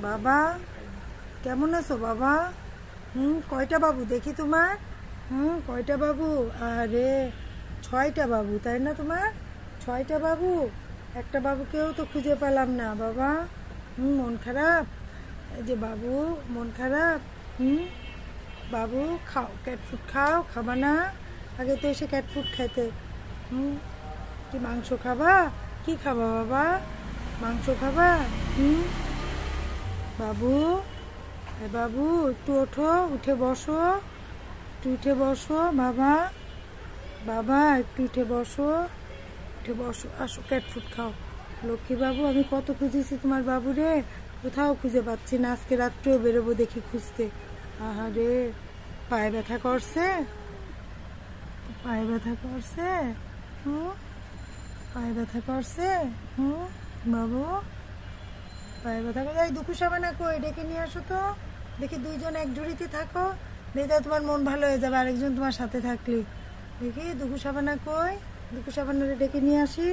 বাবা কেমন আছো বাবা? কয়টা বাবু দেখি তোমার? কয়টা বাবু? আরে 6টা বাবু, তাই না তোমার? 6টা বাবু। একটা বাবুকেও তো খুঁজে পেলাম না বাবা। মন খারাপ? এই যে বাবু, মন খারাপ? বাবু খাও, ক্যাট ফুড খাও, খাবা না? আগে তো এসে ক্যাট ফুড খেতে। কি মাংস খাবা? কি খাবা বাবা? মাংস খাবা? বাবু, বাবু একটু ওঠো, উঠে বসো, একটু উঠে বসো বাবা। বাবা একটু উঠে বসো, উঠে বসো, আসো ক্যাট ফুড খাও। লক্ষ্মী বাবু, আমি কত খুঁজেছি তোমার বাবু রে, কোথাও খুঁজে পাচ্ছি না। আজকে রাত্রেও বেরোবো দেখি খুঁজতে। আহারে, পায়ে ব্যথা করছে? পায়ে ব্যথা করছে? পায়ে ব্যথা করছে? বাবু পায়ে ব্যথা করছে? এই দুঃখু সাবানা কই, ডেকে নিয়ে আসো তো দেখি। দুইজন এক ঝুড়িতে থাকো, দেখে তোমার মন ভালো হয়ে যাবে আরেকজন তোমার সাথে থাকলে। দেখি দুঃখু সাবানা কই, দুঃখু সাবানারে ডেকে নিয়ে আসি।